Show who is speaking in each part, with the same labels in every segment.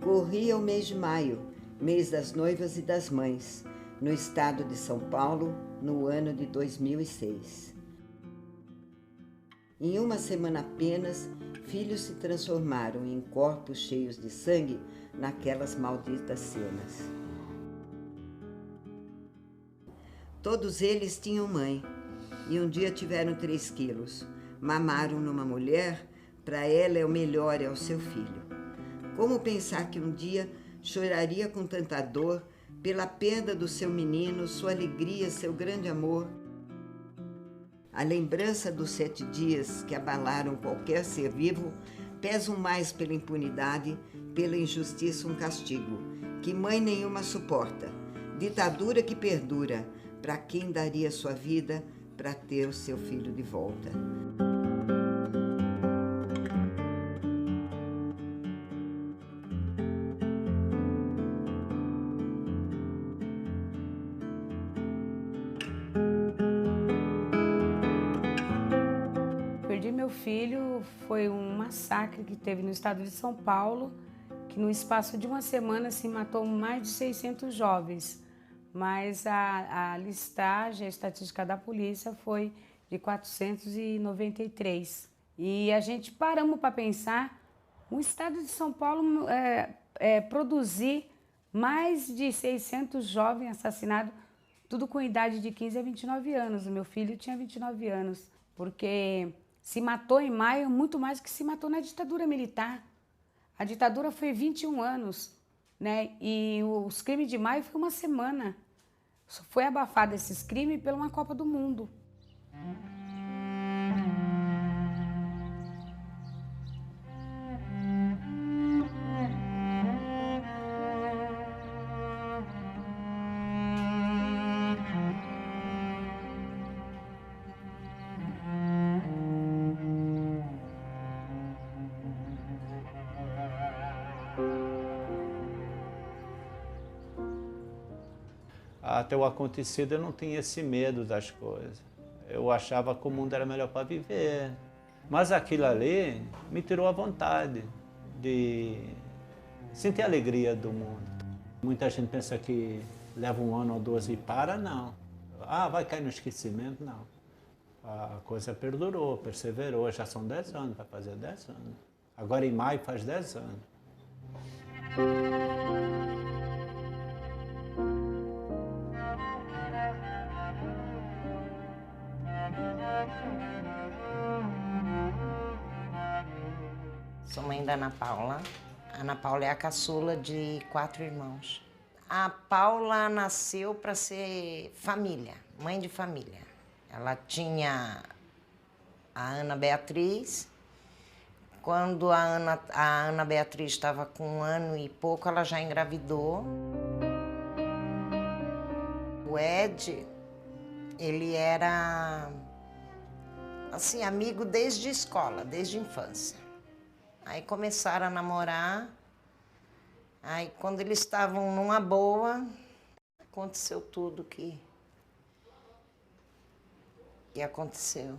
Speaker 1: Corria o mês de maio, mês das noivas e das mães, no estado de São Paulo, no ano de 2006. Em uma semana apenas, filhos se transformaram em corpos cheios de sangue naquelas malditas cenas. Todos eles tinham mãe, e um dia tiveram 3 quilos. Mamaram numa mulher, para ela é o melhor, é o seu filho. Como pensar que um dia choraria com tanta dor pela perda do seu menino, sua alegria, seu grande amor? A lembrança dos 7 dias que abalaram qualquer ser vivo pesam mais pela impunidade, pela injustiça, um castigo que mãe nenhuma suporta, ditadura que perdura. Para quem daria sua vida para ter o seu filho de volta?
Speaker 2: Perdi meu filho, foi um massacre que teve no estado de São Paulo, que no espaço de uma semana se matou mais de 600 jovens, mas a listagem, a estatística da polícia foi de 493. E a gente paramos para pensar, o estado de São Paulo produzir mais de 600 jovens assassinados, tudo com idade de 15 a 29 anos. O meu filho tinha 29 anos, porque se matou em maio muito mais que se matou na ditadura militar. A ditadura foi 21 anos, né? E os crimes de maio foi uma semana. Foi abafado esses crimes pela uma Copa do Mundo.
Speaker 3: Até o acontecido eu não tinha esse medo das coisas. Eu achava que o mundo era melhor para viver. Mas aquilo ali me tirou a vontade de sentir a alegria do mundo. Muita gente pensa que leva 1 ano ou 2 e para, não. Ah, vai cair no esquecimento, não. A coisa perdurou, perseverou, já são 10 anos, vai fazer 10 anos. Agora em maio faz 10 anos.
Speaker 4: Sou mãe da Ana Paula. A Ana Paula é a caçula de 4 irmãos. A Paula nasceu para ser família, mãe de família. Ela tinha a Ana Beatriz. Quando a Ana Beatriz estava com 1 ano e pouco, ela já engravidou. O Ed, ele era assim, amigo desde a escola, desde a infância. Aí começaram a namorar, aí quando eles estavam numa boa, aconteceu tudo que aconteceu.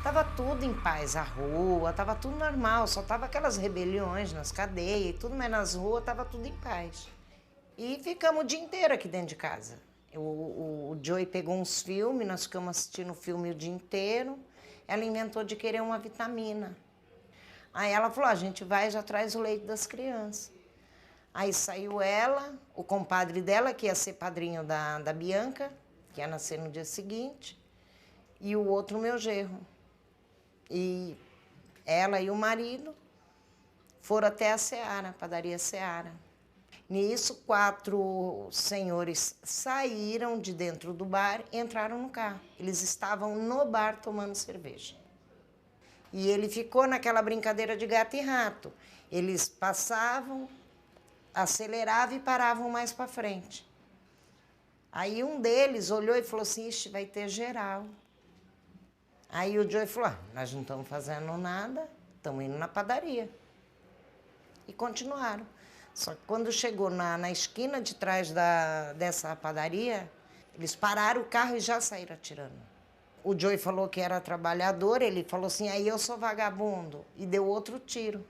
Speaker 4: Tava tudo em paz, a rua, tava tudo normal, só tava aquelas rebeliões nas cadeias e tudo, mas nas ruas tava tudo em paz. E ficamos o dia inteiro aqui dentro de casa. O Joey pegou uns filmes, nós ficamos assistindo o filme o dia inteiro. Ela inventou de querer uma vitamina. Aí ela falou, a gente vai e já traz o leite das crianças. Aí saiu ela, o compadre dela, que ia ser padrinho da Bianca, que ia nascer no dia seguinte, e o outro meu genro. E ela e o marido foram até a Seara, a padaria Seara. Nisso, 4 senhores saíram de dentro do bar e entraram no carro. Eles estavam no bar tomando cerveja. E ele ficou naquela brincadeira de gato e rato. Eles passavam, aceleravam e paravam mais para frente. Aí um deles olhou e falou assim, ixi, vai ter geral. Aí o Joey falou, nós não estamos fazendo nada, estamos indo na padaria. E continuaram. Só que quando chegou na esquina de trás dessa padaria, eles pararam o carro e já saíram atirando. O Joey falou que era trabalhador, ele falou assim, aí eu sou vagabundo. E deu outro tiro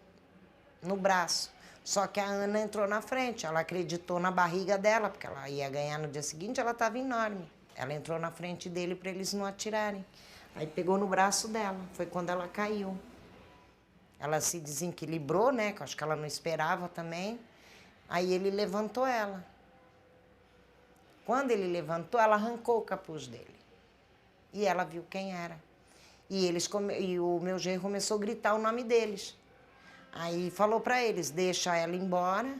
Speaker 4: no braço. Só que a Ana entrou na frente, ela acreditou na barriga dela, porque ela ia ganhar no dia seguinte, ela estava enorme. Ela entrou na frente dele para eles não atirarem. Aí pegou no braço dela, foi quando ela caiu. Ela se desequilibrou, né, que eu acho que ela não esperava também. Aí ele levantou ela. Quando ele levantou, ela arrancou o capuz dele. E ela viu quem era. E o meu genro começou a gritar o nome deles. Aí falou para eles, deixa ela embora,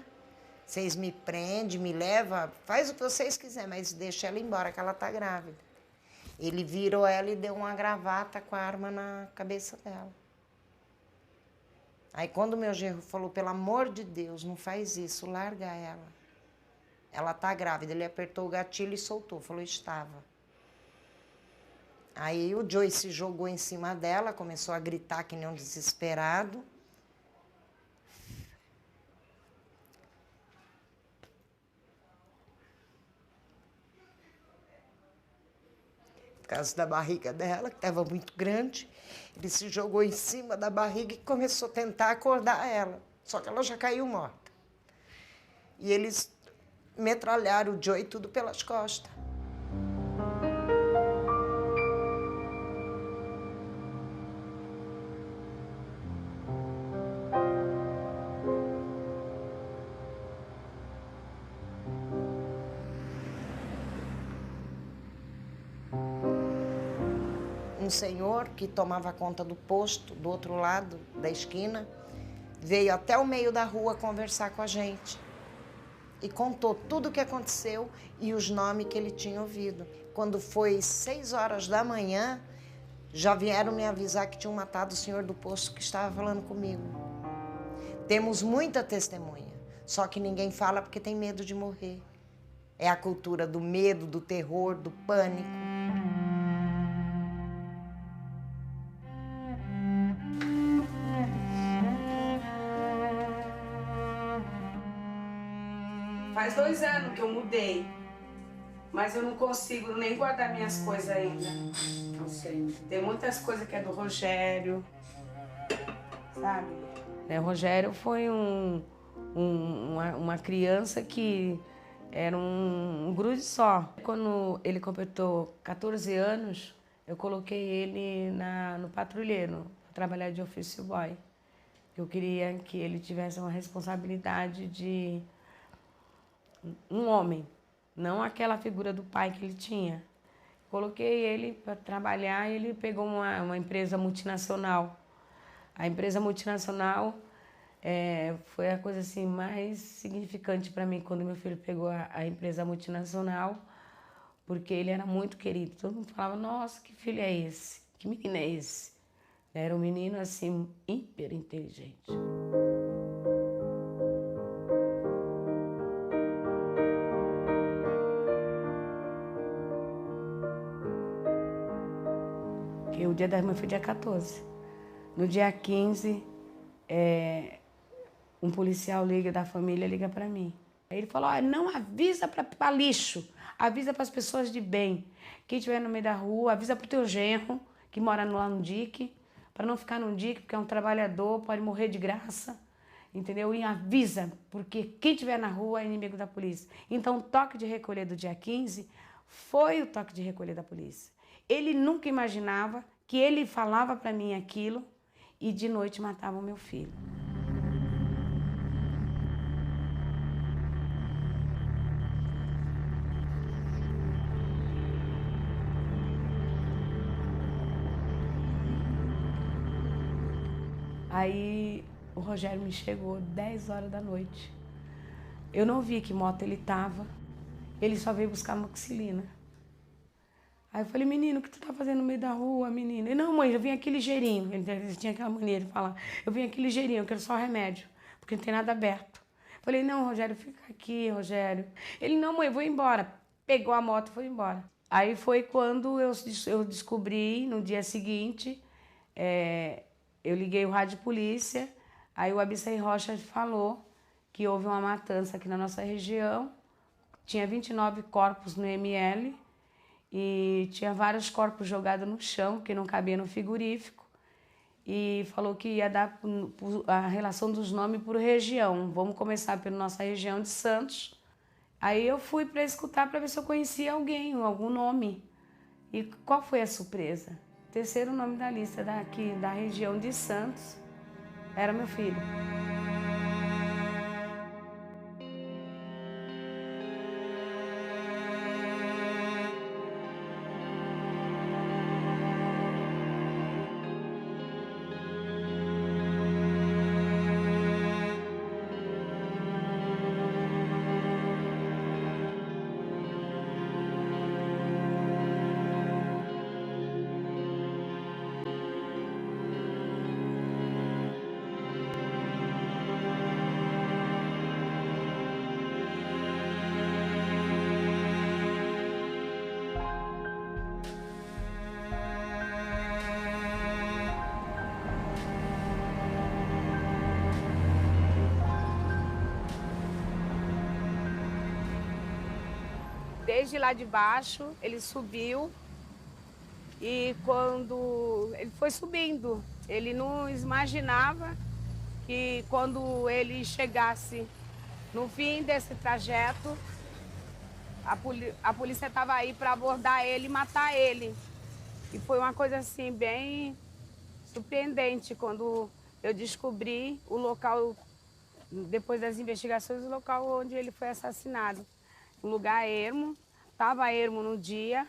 Speaker 4: vocês me prendem, me levam, faz o que vocês quiserem, mas deixa ela embora, que ela tá grávida. Ele virou ela e deu uma gravata com a arma na cabeça dela. Aí quando o meu genro falou, pelo amor de Deus, não faz isso, larga ela. Ela tá grávida, ele apertou o gatilho e soltou, falou, estava. Aí o Joey se jogou em cima dela, começou a gritar que nem um desesperado. Por causa da barriga dela, que estava muito grande, ele se jogou em cima da barriga e começou a tentar acordar ela. Só que ela já caiu morta. E eles metralharam o Joey tudo pelas costas. Um senhor que tomava conta do posto, do outro lado da esquina, veio até o meio da rua conversar com a gente. E contou tudo o que aconteceu e os nomes que ele tinha ouvido. Quando foi 6 horas da manhã, já vieram me avisar que tinham matado o senhor do posto que estava falando comigo. Temos muita testemunha, só que ninguém fala porque tem medo de morrer. É a cultura do medo, do terror, do pânico.
Speaker 2: Faz 2 anos que eu mudei, mas eu não consigo nem guardar minhas coisas ainda. Não sei. Tem muitas coisas que é do Rogério, sabe? O Rogério foi uma criança que era um grude só. Quando ele completou 14 anos, eu coloquei ele no patrulheiro, para trabalhar de office boy. Eu queria que ele tivesse uma responsabilidade de um homem, não aquela figura do pai que ele tinha. Coloquei ele para trabalhar e ele pegou uma empresa multinacional. A empresa multinacional foi a coisa assim, mais significante para mim quando meu filho pegou a empresa multinacional, porque ele era muito querido. Todo mundo falava, nossa, que filho é esse? Que menino é esse? Era um menino assim, hiper inteligente. O dia da mãe foi dia 14. No dia 15, um policial da família liga para mim. Aí ele falou, não avisa para lixo, avisa para as pessoas de bem. Quem estiver no meio da rua, avisa para o teu genro, que mora lá no dique, para não ficar no dique, porque é um trabalhador, pode morrer de graça, entendeu? E avisa, porque quem estiver na rua é inimigo da polícia. Então o toque de recolher do dia 15 foi o toque de recolher da polícia. Ele nunca imaginava que ele falava para mim aquilo e de noite matava o meu filho. Aí o Rogério me chegou 10 horas da noite. Eu não vi que moto ele tava, ele só veio buscar amoxicilina. Aí eu falei, menino, o que tu tá fazendo no meio da rua, menino? Ele, não, mãe, eu vim aqui ligeirinho. Ele tinha aquela mania de falar, eu vim aqui ligeirinho, eu quero só remédio, porque não tem nada aberto. Eu falei, não, Rogério, fica aqui, Rogério. Ele, não, mãe, eu vou embora. Pegou a moto e foi embora. Aí foi quando eu descobri, no dia seguinte, eu liguei o rádio de polícia, aí o Abissai Rocha falou que houve uma matança aqui na nossa região, tinha 29 corpos no ML e tinha vários corpos jogados no chão, que não cabia no frigorífico, e falou que ia dar a relação dos nomes por região. Vamos começar pela nossa região de Santos. Aí eu fui para escutar para ver se eu conhecia alguém, algum nome. E qual foi a surpresa? O terceiro nome da lista daqui da região de Santos era meu filho. Desde lá de baixo, ele subiu e quando ele foi subindo, ele não imaginava que quando ele chegasse no fim desse trajeto, a polícia estava aí para abordar ele e matar ele. E foi uma coisa assim bem surpreendente quando eu descobri o local, depois das investigações, o local onde ele foi assassinado. Um lugar ermo, estava ermo no dia,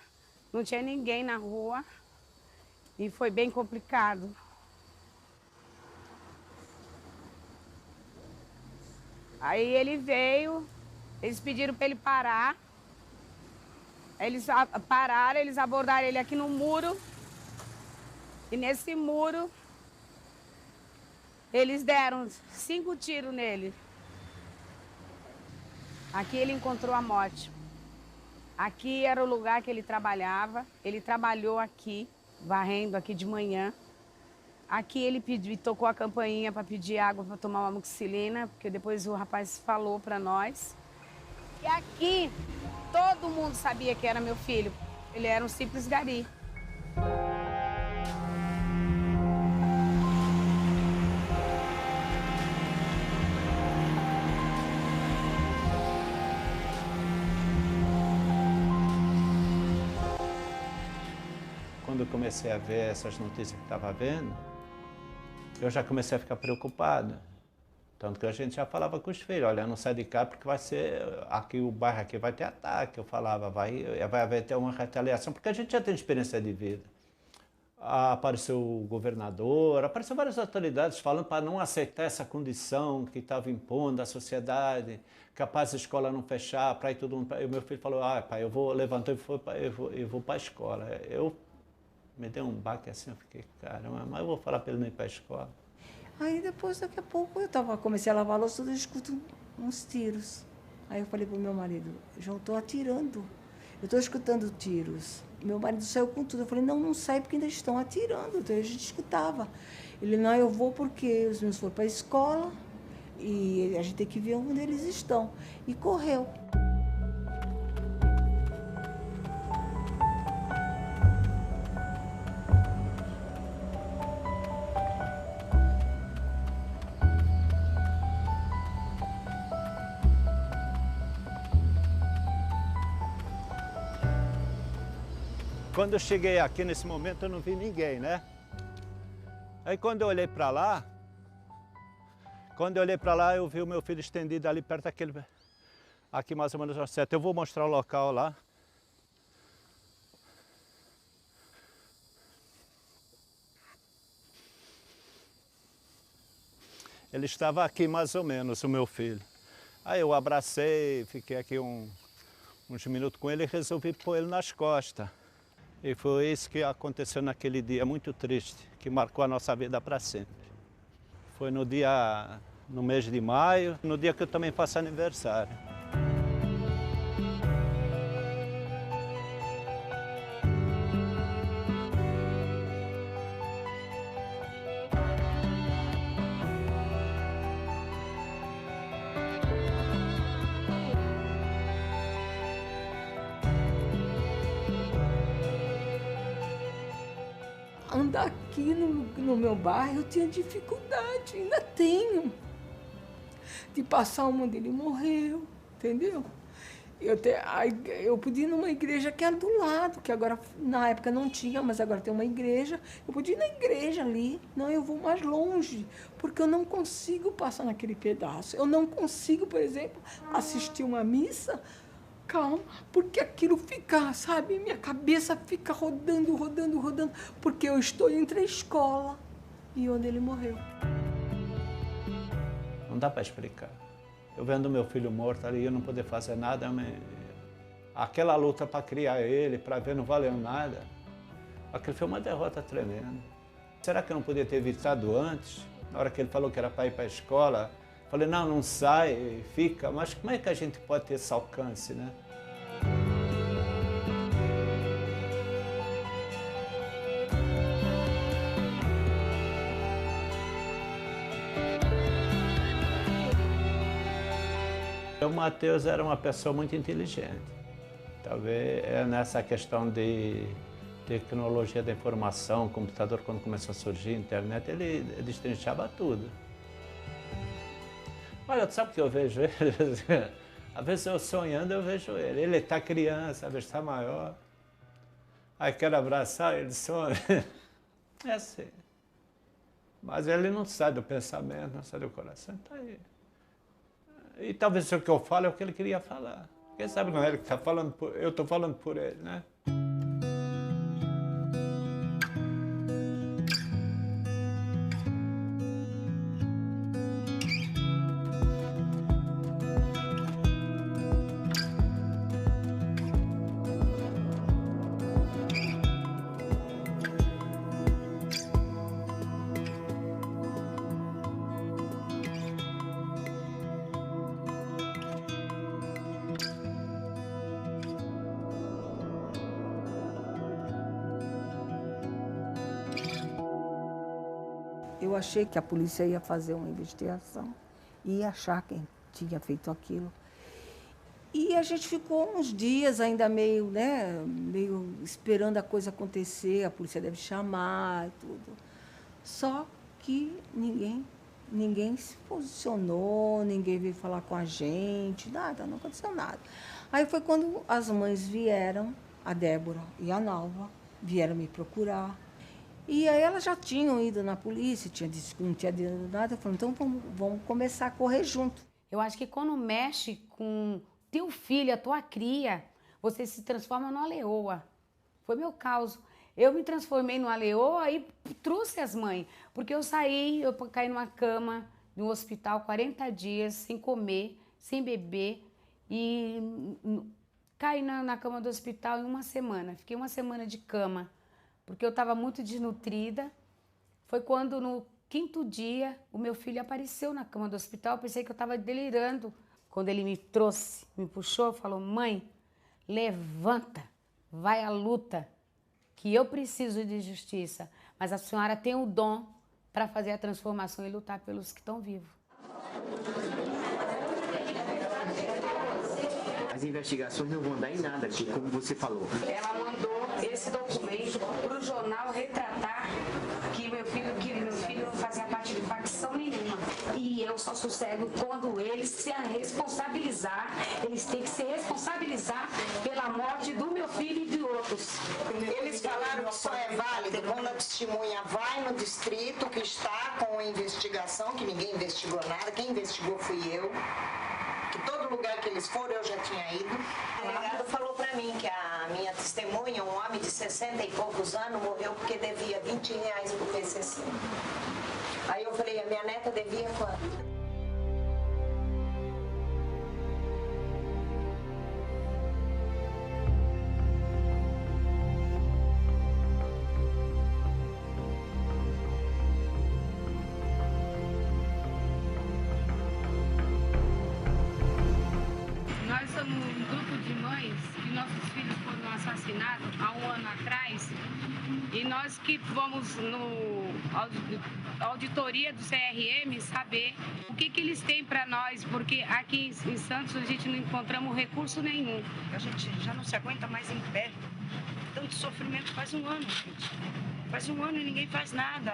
Speaker 2: não tinha ninguém na rua e foi bem complicado. Aí ele veio, eles pediram para ele parar, eles pararam, eles abordaram ele aqui no muro e nesse muro eles deram 5 tiros nele. Aqui ele encontrou a morte. Aqui era o lugar que ele trabalhava. Ele trabalhou aqui, varrendo aqui de manhã. Aqui ele tocou a campainha para pedir água para tomar uma amoxicilina, porque depois o rapaz falou para nós. E aqui todo mundo sabia que era meu filho. Ele era um simples gari.
Speaker 3: Quando eu comecei a ver essas notícias que estava vendo, eu já comecei a ficar preocupado. Tanto que a gente já falava com os filhos, olha, não sai de cá porque vai ser, aqui o bairro aqui vai ter ataque. Eu falava, vai haver até uma retaliação, porque a gente já tem experiência de vida. Apareceu o governador, apareceu várias autoridades falando para não aceitar essa condição que estava impondo à sociedade, capaz a escola não fechar, para ir todo mundo. E o meu filho falou, pai, levantou e vou para a escola. Eu me dei um baque assim, eu fiquei, caramba, mas eu vou falar para ele não ir para a escola.
Speaker 5: Aí depois, daqui a pouco, comecei a lavar a louça, eu escuto uns tiros. Aí eu falei pro meu marido, João, estou atirando, eu estou escutando tiros. Meu marido saiu com tudo, eu falei, não sai porque ainda estão atirando, então a gente escutava. Ele, não, eu vou porque os meus foram para a escola e a gente tem que ver onde eles estão. E correu.
Speaker 3: Quando eu cheguei aqui, nesse momento, eu não vi ninguém, né? Aí quando eu olhei para lá, eu vi o meu filho estendido ali perto daquele... Aqui mais ou menos ao certo. Eu vou mostrar o local lá. Ele estava aqui mais ou menos, o meu filho. Aí eu abracei, fiquei aqui uns minutos com ele e resolvi pôr ele nas costas. E foi isso que aconteceu naquele dia muito triste, que marcou a nossa vida para sempre. Foi no mês de maio, no dia que eu também faço aniversário.
Speaker 5: Andar aqui no meu bairro, eu tinha dificuldade, ainda tenho, de passar onde ele morreu, entendeu? Eu podia ir numa igreja que era do lado, que agora, na época não tinha, mas agora tem uma igreja. Eu podia ir na igreja ali, não, eu vou mais longe, porque eu não consigo passar naquele pedaço. Eu não consigo, por exemplo, assistir uma missa. Calma, porque aquilo fica, sabe, minha cabeça fica rodando, porque eu estou entre a escola e onde ele morreu.
Speaker 3: Não dá para explicar. Eu vendo meu filho morto ali, eu não poder fazer nada, aquela luta para criar ele, para ver, não valeu nada. Aquilo foi uma derrota tremenda. Será que eu não podia ter evitado antes? Na hora que ele falou que era para ir para a escola, falei, não sai, fica. Mas como é que a gente pode ter esse alcance, né? O Matheus era uma pessoa muito inteligente. Talvez nessa questão de tecnologia da informação, computador, quando começou a surgir, internet, ele destrinchava tudo. Olha, sabe o que eu vejo ele? Às vezes eu sonhando, eu vejo ele. Ele está criança, às vezes está maior. Aí quero abraçar, ele sonha. É assim. Mas ele não sai do pensamento, não sai do coração, está aí. E talvez o que eu falo é o que ele queria falar. Quem sabe não é ele que está falando, eu estou falando por ele, né?
Speaker 5: Eu achei que a polícia ia fazer uma investigação, ia achar quem tinha feito aquilo. E a gente ficou uns dias ainda meio esperando a coisa acontecer, a polícia deve chamar e tudo. Só que ninguém se posicionou, ninguém veio falar com a gente, nada, não aconteceu nada. Aí foi quando as mães vieram, a Débora e a Nalva, vieram me procurar. E aí elas já tinham ido na polícia, tinha dito que não tinha dito nada. Eu falei, então vamos começar a correr junto.
Speaker 2: Eu acho que quando mexe com teu filho, a tua cria, você se transforma numa leoa. Foi meu caso. Eu me transformei numa leoa e trouxe as mães. Porque eu caí numa cama, no hospital, 40 dias, sem comer, sem beber. E caí na cama do hospital em uma semana. Fiquei uma semana de cama. Porque eu estava muito desnutrida. Foi quando, no 5º dia, o meu filho apareceu na cama do hospital. Eu pensei que eu estava delirando. Quando ele me trouxe, me puxou, falou, mãe, levanta, vai à luta, que eu preciso de justiça. Mas a senhora tem o dom para fazer a transformação e lutar pelos que estão vivos.
Speaker 6: As investigações não vão dar em nada, como você falou.
Speaker 2: Ela mandou esse documento para o jornal retratar que meu filho não fazia parte de facção nenhuma. E eu só sossego quando eles se responsabilizar, eles têm que se responsabilizar pela morte do meu filho e de outros.
Speaker 7: Eles falaram que só é válido quando a testemunha vai no distrito que está com a investigação, que ninguém investigou nada, quem investigou fui eu. Que todo lugar que eles foram eu já tinha ido. O delegado falou para mim que a minha testemunha, um homem de 60 e poucos anos, morreu porque devia R$20 pro PCC. Aí eu falei, a minha neta devia quanto?
Speaker 2: Nós somos um grupo de mães que nossos filhos foram assassinados há um ano atrás e nós que vamos no auditoria do CRM saber o que eles têm para nós, porque aqui em Santos a gente não encontramos recurso nenhum.
Speaker 8: A gente já não se aguenta mais em pé. Tanto sofrimento faz um ano, gente. Faz um ano e ninguém faz nada,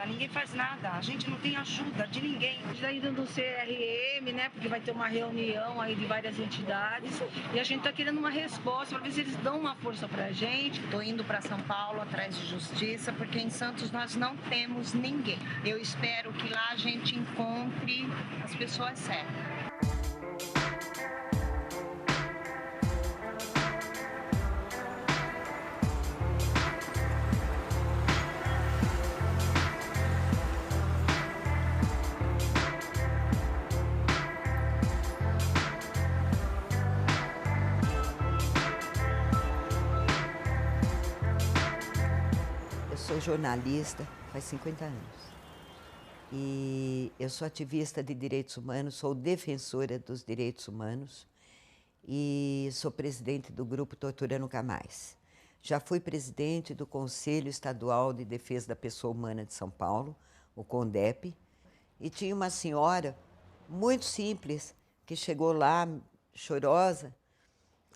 Speaker 8: A gente não tem ajuda de ninguém. A gente está indo no CRM, né? Porque vai ter uma reunião aí de várias entidades. E a gente está querendo uma resposta para ver se eles dão uma força pra gente.
Speaker 4: Estou indo para São Paulo atrás de justiça, porque em Santos nós não temos ninguém. Eu espero que lá a gente encontre as pessoas certas.
Speaker 1: Sou jornalista faz 50 anos e eu sou ativista de direitos humanos, sou defensora dos direitos humanos e sou presidente do grupo Tortura Nunca Mais. Já fui presidente do Conselho Estadual de Defesa da Pessoa Humana de São Paulo, o CONDEP, e tinha uma senhora muito simples que chegou lá chorosa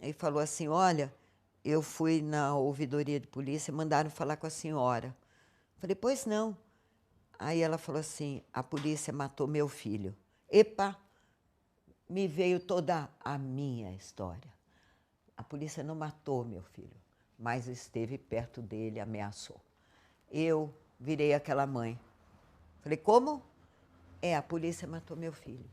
Speaker 1: e falou assim, olha, eu fui na ouvidoria de polícia, mandaram falar com a senhora. Falei, pois não. Aí ela falou assim, a polícia matou meu filho. Epa, me veio toda a minha história. A polícia não matou meu filho, mas esteve perto dele, ameaçou. Eu virei aquela mãe. Falei, como? A polícia matou meu filho.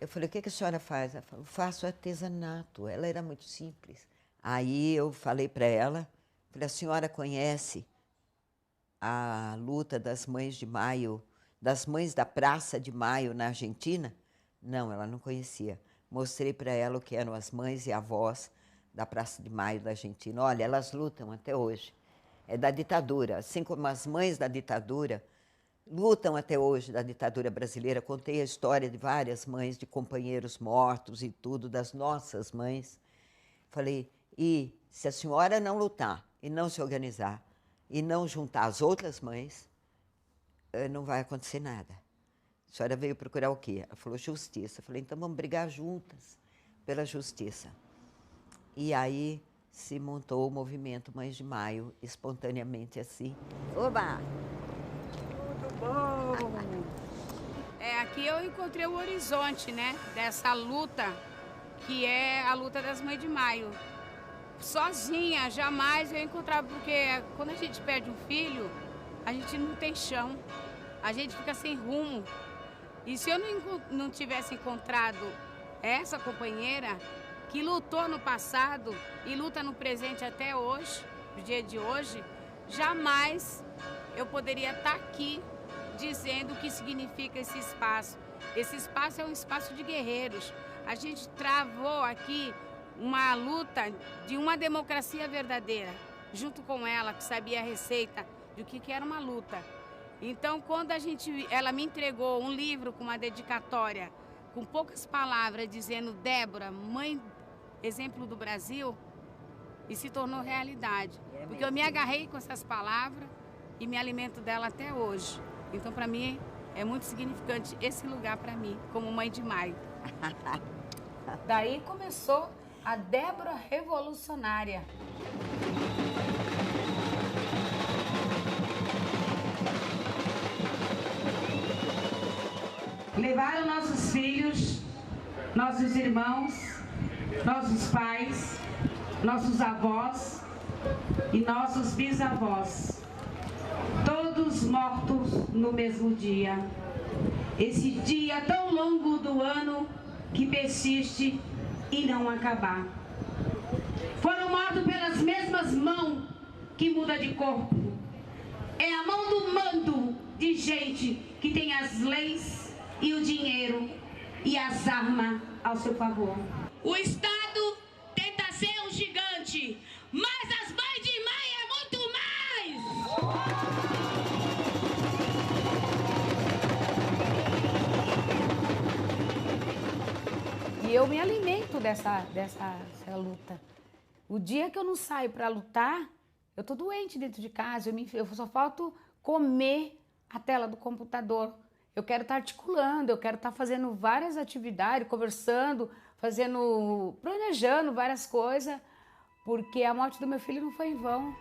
Speaker 1: Eu falei, o que a senhora faz? Ela falou, faço artesanato. Ela era muito simples. Aí eu falei para ela, falei, a senhora conhece a luta das mães de maio, das mães da Praça de Maio na Argentina? Não, ela não conhecia. Mostrei para ela o que eram as mães e avós da Praça de Maio da Argentina. Olha, elas lutam até hoje. É da ditadura, assim como as mães da ditadura lutam até hoje da ditadura brasileira. Contei a história de várias mães, de companheiros mortos e tudo, das nossas mães. Falei, e se a senhora não lutar e não se organizar e não juntar as outras mães, não vai acontecer nada. A senhora veio procurar o quê? Ela falou, justiça. Eu falei, então vamos brigar juntas pela justiça. E aí se montou o movimento Mães de Maio, espontaneamente assim. Oba!
Speaker 2: Tudo bom! Aqui eu encontrei o horizonte, né, dessa luta, que é a luta das Mães de Maio. Sozinha, jamais eu encontrava, porque quando a gente perde um filho, a gente não tem chão, a gente fica sem rumo. E se eu não tivesse encontrado essa companheira que lutou no passado e luta no presente até hoje, no dia de hoje, jamais eu poderia estar aqui dizendo o que significa esse espaço. Esse espaço é um espaço de guerreiros. A gente travou aqui uma luta de uma democracia verdadeira, junto com ela, que sabia a receita do que era uma luta. Então, quando ela me entregou um livro com uma dedicatória, com poucas palavras, dizendo Débora, mãe, exemplo do Brasil, e se tornou realidade. Porque eu me agarrei com essas palavras e me alimento dela até hoje. Então, para mim, é muito significante esse lugar para mim, como Mãe de Maio. Daí começou a Débora Revolucionária. Levaram nossos filhos, nossos irmãos, nossos pais, nossos avós e nossos bisavós, todos mortos no mesmo dia. Esse dia tão longo do ano que persiste e não acabar. Foram mortos pelas mesmas mãos que muda de corpo. É a mão do mando
Speaker 9: de gente que tem as leis e o dinheiro e as armas ao seu favor. O Estado tenta ser um gigante, mas as mães de mãe é muito mais!
Speaker 2: E eu me alimento dessa luta. O dia que eu não saio para lutar, eu tô doente dentro de casa, eu só falto comer a tela do computador. Eu quero estar articulando, eu quero estar fazendo várias atividades, conversando, planejando várias coisas, porque a morte do meu filho não foi em vão.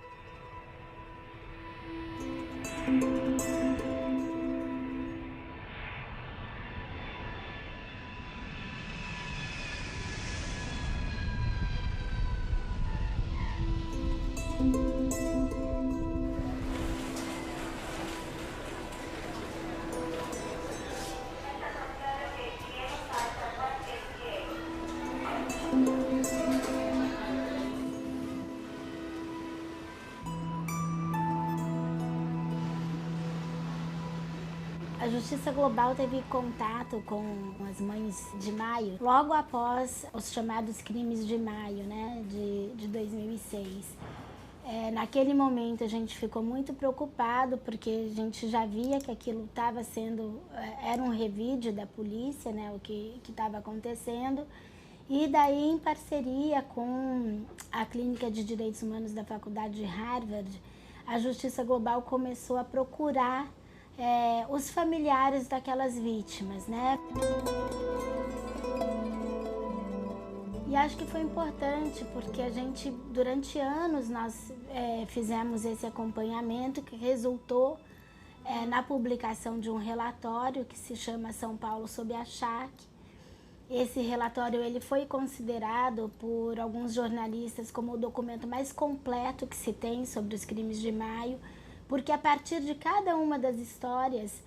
Speaker 10: A Justiça Global teve contato com as Mães de Maio logo após os chamados crimes de maio, né, de 2006. Naquele momento a gente ficou muito preocupado porque a gente já via que aquilo estava sendo, era um revide da polícia, né, o que estava acontecendo. E daí, em parceria com a Clínica de Direitos Humanos da Faculdade de Harvard, a Justiça Global começou a procurar os familiares daquelas vítimas, né? E acho que foi importante porque a gente, durante anos, nós fizemos esse acompanhamento que resultou na publicação de um relatório que se chama São Paulo sob achaque. Esse relatório ele foi considerado por alguns jornalistas como o documento mais completo que se tem sobre os crimes de maio, porque a partir de cada uma das histórias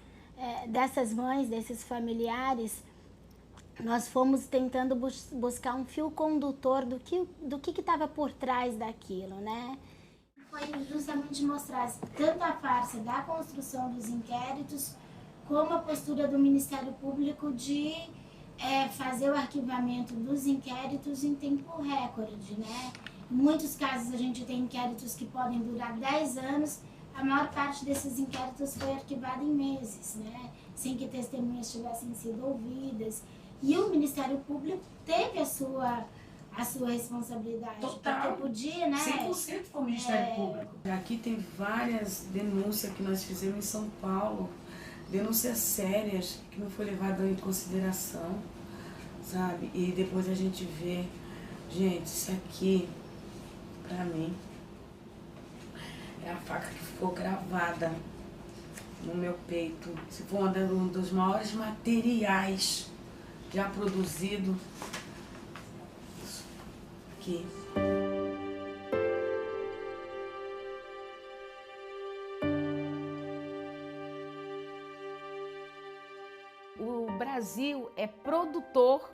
Speaker 10: dessas mães, desses familiares, nós fomos tentando buscar um fio condutor do que estava por trás daquilo, né? Foi justamente mostrar tanto a farsa da construção dos inquéritos, como a postura do Ministério Público de fazer o arquivamento dos inquéritos em tempo recorde, né? Em muitos casos a gente tem inquéritos que podem durar 10 anos, a maior parte desses inquéritos foi arquivada em meses, né? Sem que testemunhas tivessem sido ouvidas. E o Ministério Público teve a sua responsabilidade.
Speaker 11: Total.
Speaker 10: Porque podia, né?
Speaker 11: 100% foi o Ministério Público. Aqui tem várias denúncias que nós fizemos em São Paulo, denúncias sérias que não foi levada em consideração, sabe? E depois a gente vê, gente, isso aqui, pra mim, é a faca que ficou gravada no meu peito. Se for um dos maiores materiais já produzido aqui.
Speaker 2: O Brasil é produtor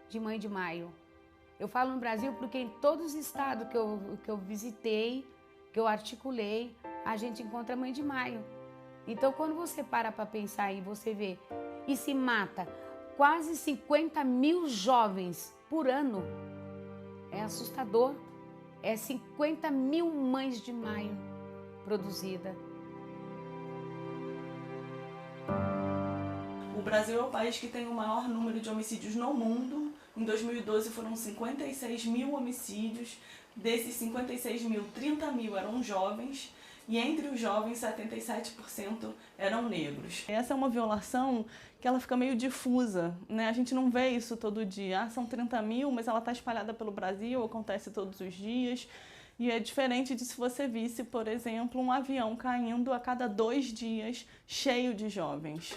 Speaker 2: de Mãe de Maio. Eu falo no Brasil porque em todos os estados que eu visitei, que eu articulei, a gente encontra Mãe de Maio. Então, quando você para pensar e você vê e se mata quase 50 mil jovens por ano, é assustador. É 50 mil Mães de Maio produzidas.
Speaker 12: O Brasil é o país que tem o maior número de homicídios no mundo. Em 2012 foram 56 mil homicídios. Desses 56 mil, 30 mil eram jovens. E entre os jovens, 77% eram negros. Essa é uma violação que ela fica meio difusa, né? A gente não vê isso todo dia. São 30 mil, mas ela está espalhada pelo Brasil, acontece todos os dias. E é diferente de se você visse, por exemplo, um avião caindo a cada 2 dias, cheio de jovens.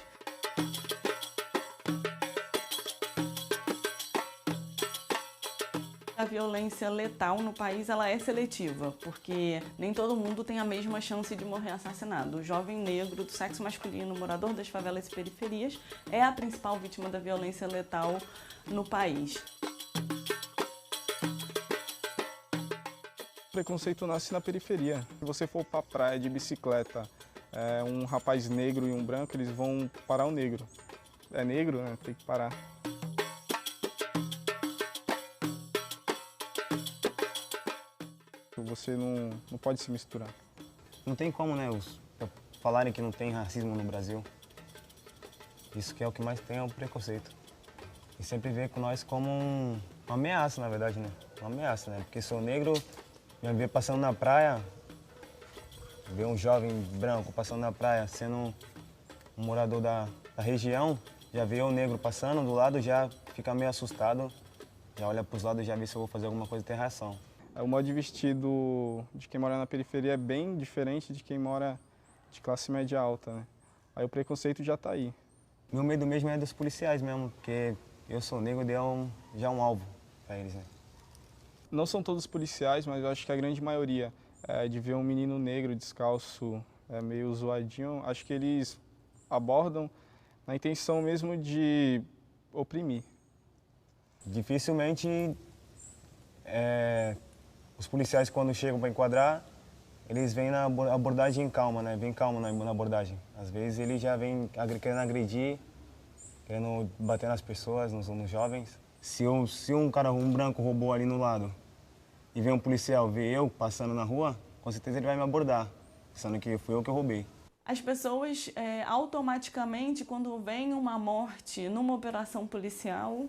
Speaker 12: A violência letal no país ela é seletiva, porque nem todo mundo tem a mesma chance de morrer assassinado. O jovem negro do sexo masculino, morador das favelas e periferias, é a principal vítima da violência letal no país.
Speaker 13: O preconceito nasce na periferia. Se você for para a praia de bicicleta um rapaz negro e um branco, eles vão parar o negro. É negro, né? Tem que parar. Você não pode se misturar.
Speaker 14: Não tem como, né, falarem que não tem racismo no Brasil. Isso que é o que mais tem, é o preconceito. E sempre vê com nós como uma ameaça, na verdade, né? Uma ameaça, né? Porque sou negro, me ver passando na praia, ver um jovem branco passando na praia, sendo um morador da região, já vê o negro passando do lado, já fica meio assustado, já olha para os lados e já vê se eu vou fazer alguma coisa e tem reação.
Speaker 13: O modo de vestir de quem mora na periferia é bem diferente de quem mora de classe média alta, né? Aí o preconceito já está aí.
Speaker 14: Meu medo mesmo é dos policiais mesmo, porque eu sou negro e já um alvo para eles, né?
Speaker 13: Não são todos policiais, mas eu acho que a grande maioria, de ver um menino negro descalço, meio zoadinho, acho que eles abordam na intenção mesmo de oprimir.
Speaker 14: Dificilmente os policiais, quando chegam para enquadrar, eles vêm na abordagem calma, né? Vem calmo na abordagem. Às vezes ele já vem querendo agredir, querendo bater nas pessoas, nos jovens. Se um branco roubou ali no lado e vem um policial ver eu passando na rua, com certeza ele vai me abordar, pensando que fui eu que roubei.
Speaker 12: As pessoas automaticamente, quando vem uma morte numa operação policial,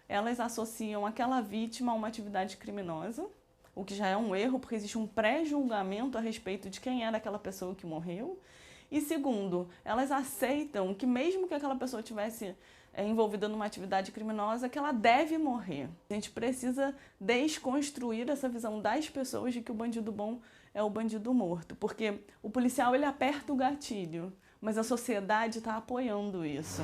Speaker 12: elas associam aquela vítima a uma atividade criminosa, o que já é um erro, porque existe um pré-julgamento a respeito de quem era aquela pessoa que morreu. E segundo, elas aceitam que mesmo que aquela pessoa tivesse envolvida numa atividade criminosa, que ela deve morrer. A gente precisa desconstruir essa visão das pessoas de que o bandido bom é o bandido morto, porque o policial ele aperta o gatilho, mas a sociedade está apoiando isso.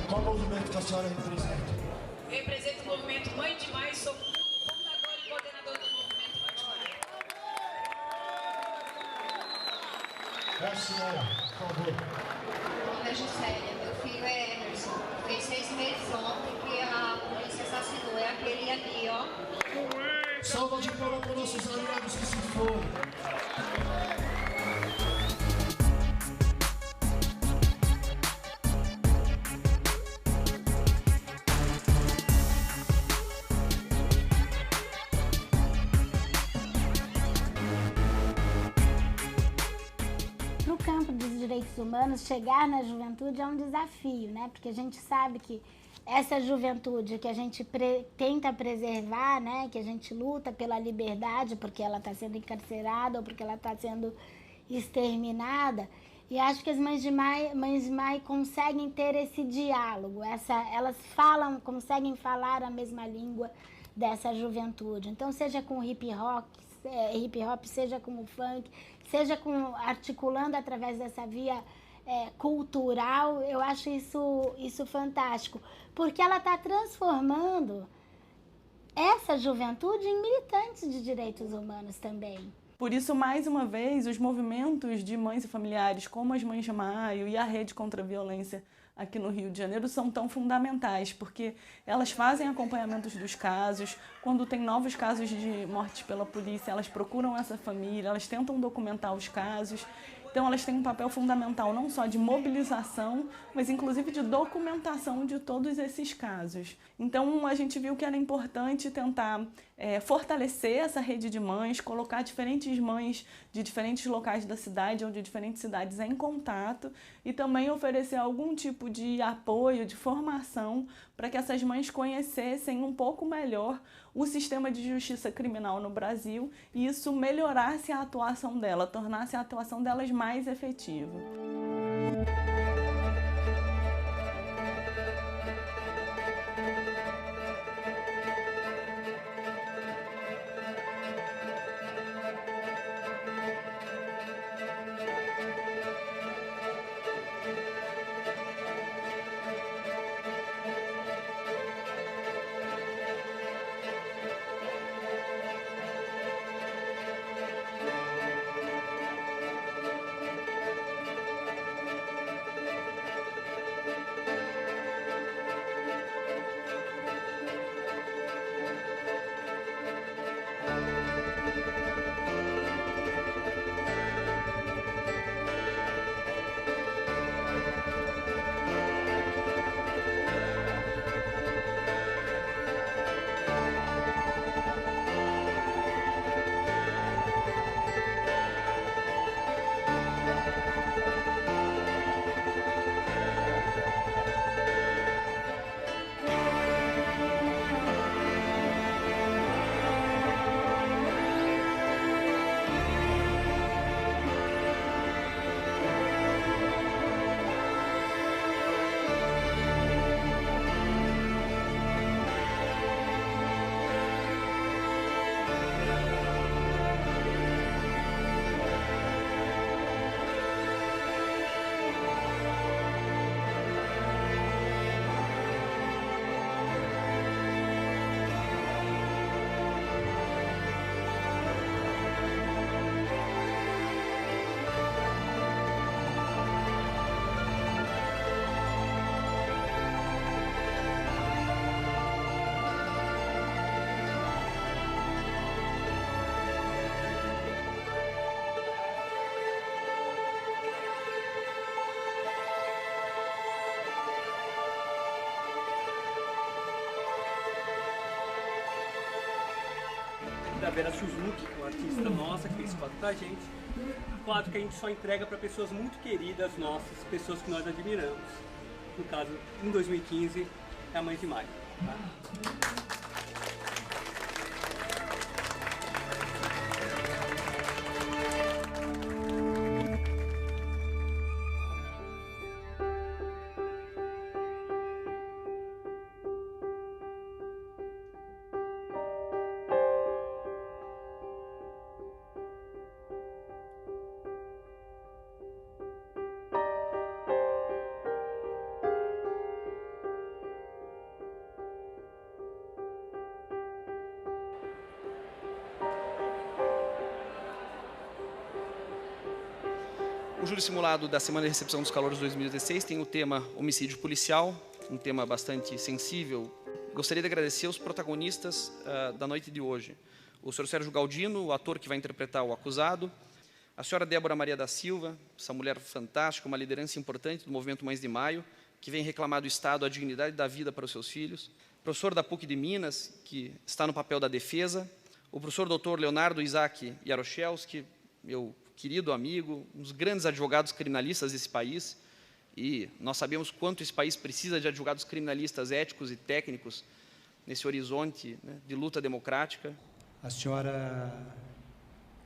Speaker 15: Qual movimento que a senhora representa?
Speaker 16: Represento o movimento Mãe Demais, sou fundador e coordenador do movimento Mãe Demais.
Speaker 15: É a senhora, por favor.
Speaker 16: Meu nome é Juscelia, meu filho é Emerson. Fez 6 meses ontem que a polícia assassinou. É aquele ali, ó.
Speaker 15: Salva de palmas para nossos aliados que se foram.
Speaker 10: Direitos humanos, chegar na juventude é um desafio, né? Porque a gente sabe que essa juventude que a gente tenta preservar, né? Que a gente luta pela liberdade porque ela está sendo encarcerada ou porque ela está sendo exterminada. E acho que as mães de Mai conseguem ter esse diálogo, elas conseguem falar a mesma língua dessa juventude. Então, seja com hip hop, seja com o funk, seja articulando através dessa via cultural, eu acho isso fantástico, porque ela está transformando essa juventude em militantes de direitos humanos também.
Speaker 12: Por isso, mais uma vez, os movimentos de mães e familiares, como as Mães de Maio e a Rede contra a Violência aqui no Rio de Janeiro, são tão fundamentais, porque elas fazem acompanhamentos dos casos. Quando tem novos casos de mortes pela polícia, elas procuram essa família, elas tentam documentar os casos. Então, elas têm um papel fundamental não só de mobilização, mas inclusive de documentação de todos esses casos. Então, a gente viu que era importante tentar fortalecer essa rede de mães, colocar diferentes mães de diferentes locais da cidade ou de diferentes cidades em contato e também oferecer algum tipo de apoio, de formação, para que essas mães conhecessem um pouco melhor o sistema de justiça criminal no Brasil e isso melhorasse a atuação dela, tornasse a atuação delas mais efetiva.
Speaker 17: Da Vera Suzuki, uma artista nossa que fez esse quadro pra gente. Um quadro que a gente só entrega para pessoas muito queridas nossas, pessoas que nós admiramos. No caso, em 2015, é a Mãe de Maio. Tá?
Speaker 18: O júri simulado da Semana de Recepção dos Calouros 2016 tem o tema homicídio policial, um tema bastante sensível. Gostaria de agradecer os protagonistas da noite de hoje. O senhor Sérgio Galdino, o ator que vai interpretar o acusado, a senhora Débora Maria da Silva, essa mulher fantástica, uma liderança importante do movimento Mães de Maio, que vem reclamar do Estado a dignidade da vida para os seus filhos, o professor da PUC de Minas, que está no papel da defesa, o professor Dr. Leonardo Isaac Jarochelski, meu querido amigo, um dos grandes advogados criminalistas desse país, e nós sabemos quanto esse país precisa de advogados criminalistas éticos e técnicos nesse horizonte, né, de luta democrática.
Speaker 19: A senhora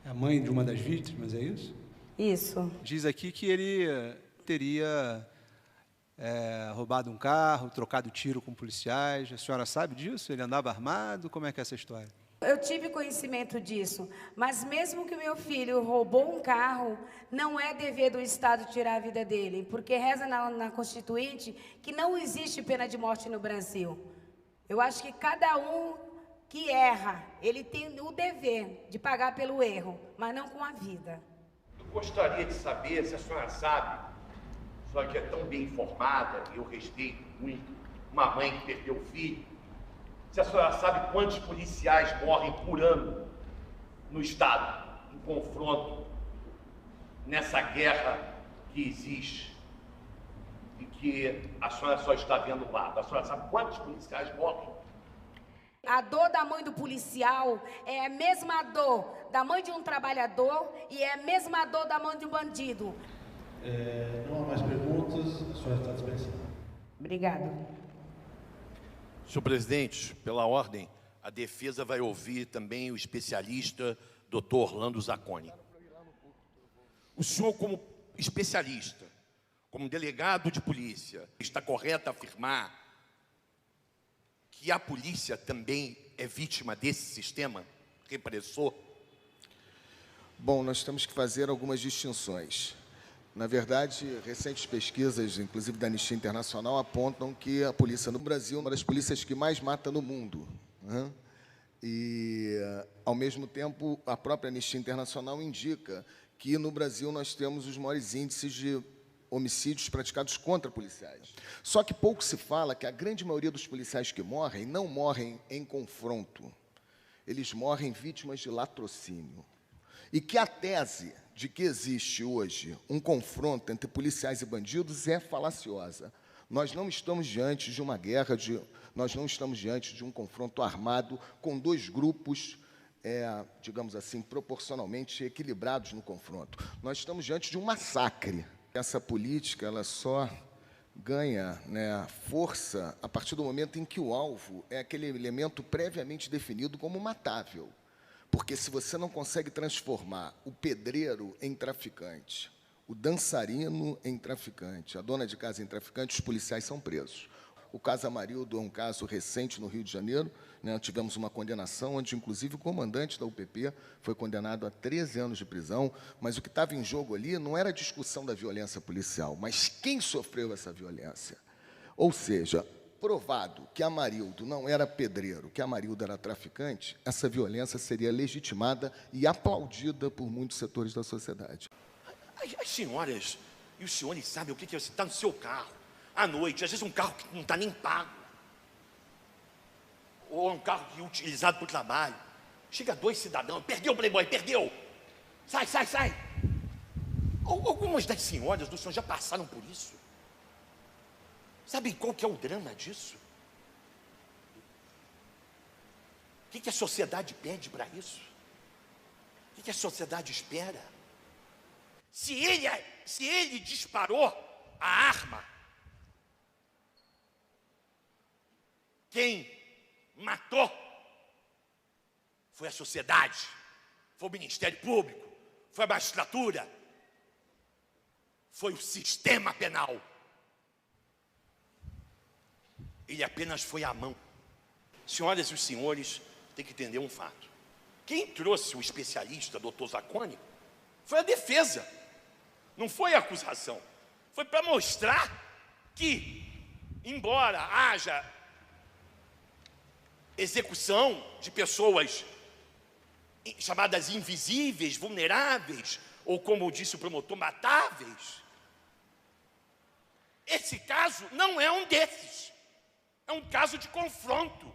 Speaker 19: é a mãe de uma das vítimas, é isso?
Speaker 2: Isso.
Speaker 19: Diz aqui que ele teria roubado um carro, trocado tiro com policiais. A senhora sabe disso? Ele andava armado? Como é que é essa história?
Speaker 2: Eu tive conhecimento disso, mas mesmo que o meu filho roubou um carro, não é dever do Estado tirar a vida dele, porque reza na Constituinte que não existe pena de morte no Brasil. Eu acho que cada um que erra, ele tem o dever de pagar pelo erro, mas não com a vida.
Speaker 20: Eu gostaria de saber se a senhora sabe, a senhora que é tão bem informada, e eu respeito muito, uma mãe que perdeu o filho, se a senhora sabe quantos policiais morrem por ano no Estado, em confronto, nessa guerra que existe e que a senhora só está vendo o lado. A senhora sabe quantos policiais morrem?
Speaker 2: A dor da mãe do policial é a mesma dor da mãe de um trabalhador e é a mesma dor da mãe de um bandido.
Speaker 15: Não há mais perguntas, a senhora está dispensada.
Speaker 2: Obrigada.
Speaker 20: Senhor presidente, pela ordem, a defesa vai ouvir também o especialista Dr. Orlando Zacconi. O senhor, como especialista, como delegado de polícia, está correto afirmar que a polícia também é vítima desse sistema repressor?
Speaker 21: Bom, nós temos que fazer algumas distinções. Na verdade, recentes pesquisas, inclusive da Anistia Internacional, apontam que a polícia no Brasil é uma das polícias que mais mata no mundo. Né? E, ao mesmo tempo, a própria Anistia Internacional indica que no Brasil nós temos os maiores índices de homicídios praticados contra policiais. Só que pouco se fala que a grande maioria dos policiais que morrem não morrem em confronto. Eles morrem vítimas de latrocínio. E que a tese de que existe hoje um confronto entre policiais e bandidos é falaciosa. Nós não estamos diante de uma guerra, nós não estamos diante de um confronto armado com dois grupos, digamos assim, proporcionalmente equilibrados no confronto. Nós estamos diante de um massacre. Essa política ela só ganha força a partir do momento em que o alvo é aquele elemento previamente definido como matável. Porque se você não consegue transformar o pedreiro em traficante, o dançarino em traficante, a dona de casa em traficante, os policiais são presos. O caso Amarildo é um caso recente no Rio de Janeiro. Tivemos uma condenação, onde, inclusive, o comandante da UPP foi condenado a 13 anos de prisão, mas o que estava em jogo ali não era a discussão da violência policial, mas quem sofreu essa violência. Ou seja, provado que Amarildo não era pedreiro, que Amarildo era traficante, essa violência seria legitimada e aplaudida por muitos setores da sociedade.
Speaker 20: As senhoras e os senhores sabem o que é você estar no seu carro, à noite, às vezes um carro que não está nem pago, ou um carro que é utilizado para o trabalho. Chega dois cidadãos, perdeu o Playboy, perdeu! Sai, sai, sai! Algumas das senhoras do senhor já passaram por isso. Sabem qual que é o drama disso? O que a sociedade pede para isso? O que a sociedade espera? Se ele disparou a arma, quem matou foi a sociedade, foi o Ministério Público, foi a magistratura, foi o sistema penal. Ele apenas foi a mão. Senhoras e os senhores, tem que entender um fato. Quem trouxe o especialista, Dr. Zacconi, foi a defesa, não foi a acusação. Foi para mostrar que, embora haja execução de pessoas chamadas invisíveis, vulneráveis, ou como disse o promotor, matáveis, esse caso não é um desses. É um caso de confronto.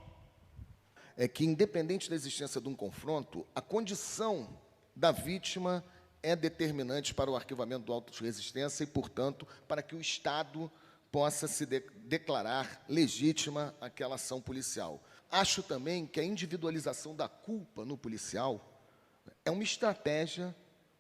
Speaker 21: É que, independente da existência de um confronto, a condição da vítima é determinante para o arquivamento do auto de resistência e, portanto, para que o Estado possa se declarar legítima aquela ação policial. Acho também que a individualização da culpa no policial é uma estratégia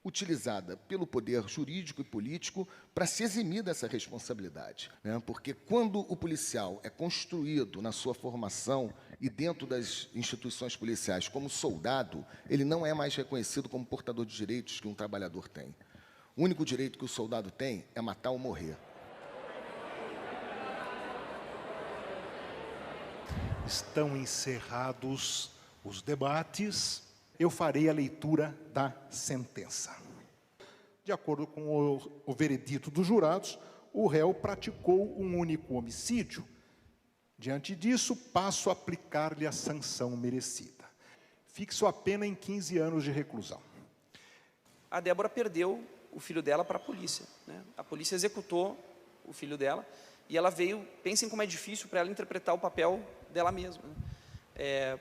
Speaker 21: utilizada pelo poder jurídico e político para se eximir dessa responsabilidade. Porque quando o policial é construído na sua formação e dentro das instituições policiais como soldado, ele não é mais reconhecido como portador de direitos que um trabalhador tem. O único direito que o soldado tem é matar ou morrer.
Speaker 3: Estão encerrados os debates. Eu farei a leitura da sentença. De acordo com o veredito dos jurados, o réu praticou um único homicídio. Diante disso, passo a aplicar-lhe a sanção merecida. Fixo a pena em 15 anos de reclusão.
Speaker 18: A Débora perdeu o filho dela para a polícia, né? A polícia executou o filho dela e ela veio, pensem como é difícil para ela interpretar o papel dela mesma, né?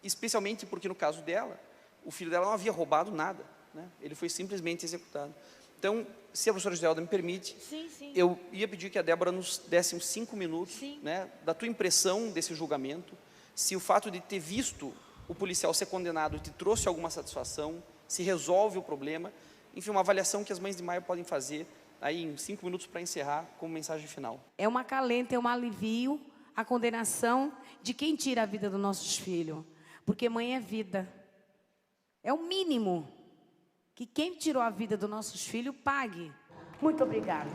Speaker 18: Especialmente porque no caso dela, o filho dela não havia roubado nada, né? Ele foi simplesmente executado. Então, se a professora Giselda me permite, sim. Eu ia pedir que a Débora nos desse uns 5 minutos, né, da tua impressão desse julgamento, se o fato de ter visto o policial ser condenado te trouxe alguma satisfação, se resolve o problema, enfim, uma avaliação que as mães de Maio podem fazer aí em 5 minutos para encerrar como mensagem final.
Speaker 2: É uma acalento, é um alivio a condenação de quem tira a vida dos nossos filhos, porque mãe é vida. É o mínimo que quem tirou a vida dos nossos filhos pague. Muito obrigada.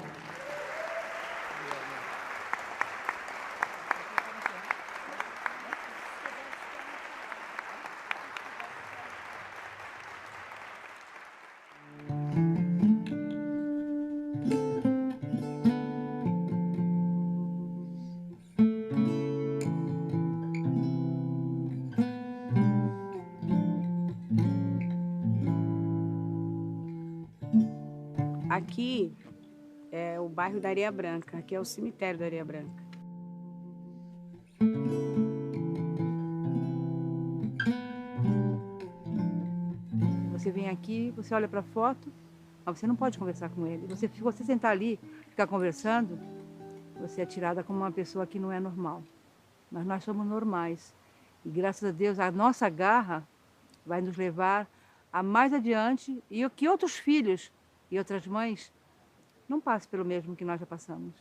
Speaker 2: Aqui é o bairro da Areia Branca, aqui é o cemitério da Areia Branca.
Speaker 22: Você vem aqui, você olha para a foto, mas você não pode conversar com ele. Se você sentar ali, ficar conversando, você é tirada como uma pessoa que não é normal. Mas nós somos normais. E graças a Deus, a nossa garra vai nos levar a mais adiante e que outros filhos e outras mães não passem pelo mesmo que nós já passamos.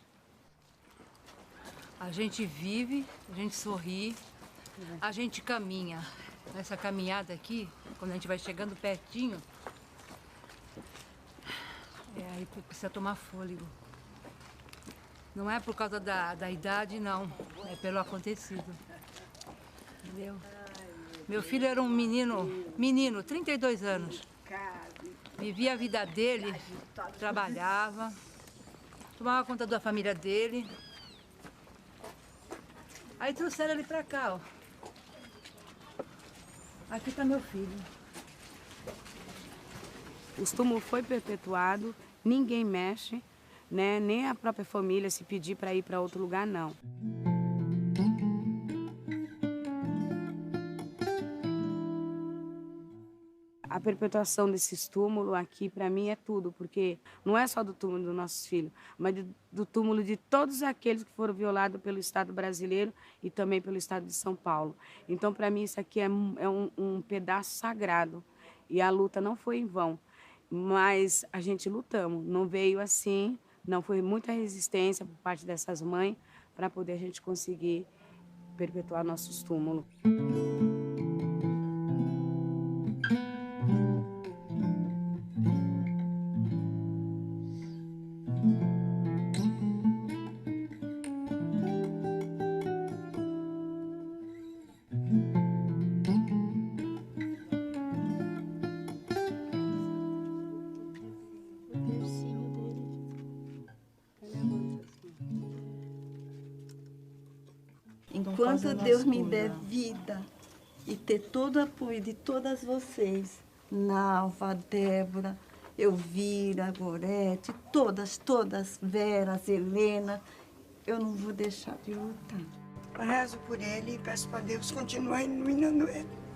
Speaker 23: A gente vive, a gente sorri, a gente caminha. Nessa caminhada aqui, quando a gente vai chegando pertinho, aí precisa tomar fôlego. Não é por causa da idade, não. É pelo acontecido. Entendeu? Meu filho era um menino, 32 anos. Vivia a vida dele, trabalhava, tomava conta da família dele. Aí trouxeram ele pra cá, ó. Aqui tá meu filho.
Speaker 2: O túmulo foi perpetuado, ninguém mexe, né? Nem a própria família se pedir para ir para outro lugar, não. A perpetuação desses túmulos aqui, para mim, é tudo, porque não é só do túmulo dos nossos filhos, mas do túmulo de todos aqueles que foram violados pelo Estado brasileiro e também pelo Estado de São Paulo. Então, para mim, isso aqui é um pedaço sagrado. E a luta não foi em vão, mas a gente lutamos. Não veio assim, não foi muita resistência por parte dessas mães para poder a gente conseguir perpetuar nossos túmulos.
Speaker 24: Enquanto Deus me der vida e ter todo o apoio de todas vocês, Nalva, Débora, Elvira, Gorete, todas, Vera, Helena, eu não vou deixar de lutar.
Speaker 25: Eu rezo por ele e peço para Deus continuar iluminando ele.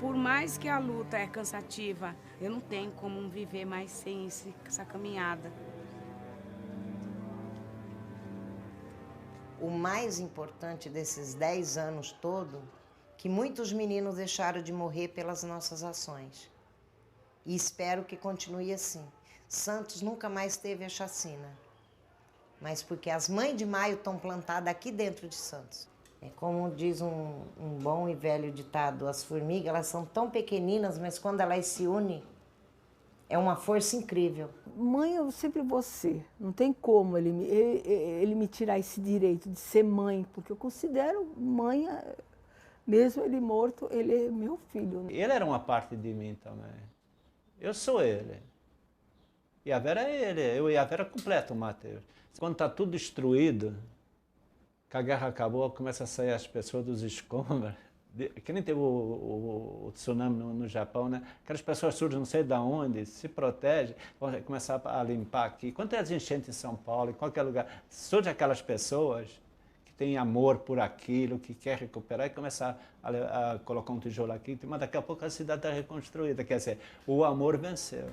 Speaker 2: Por mais que a luta é cansativa, eu não tenho como viver mais sem essa caminhada.
Speaker 4: O mais importante desses 10 anos todo, que muitos meninos deixaram de morrer pelas nossas ações. E espero que continue assim. Santos nunca mais teve a chacina. mas porque as mães de maio estão plantadas aqui dentro de Santos. É como diz um bom e velho ditado, as formigas elas são tão pequeninas, mas quando elas se unem, é uma força incrível.
Speaker 1: Mãe, eu sempre vou ser. Não tem como ele me tirar esse direito de ser mãe, porque eu considero mãe, mesmo ele morto, ele é meu filho.
Speaker 5: Ele era uma parte de mim também. Eu sou ele. E a Vera é ele. Eu e a Vera completam o Matheus. Quando está tudo destruído, que a guerra acabou, começa a sair as pessoas dos escombros. Que nem teve o tsunami no Japão, né? Aquelas pessoas surgem não sei de onde, se protegem, vão começar a limpar aqui. Quando tem enchentes em São Paulo, em qualquer lugar, surgem aquelas pessoas que têm amor por aquilo, que quer recuperar e começar a colocar um tijolo aqui, mas daqui a pouco a cidade está reconstruída. Quer dizer, o amor venceu.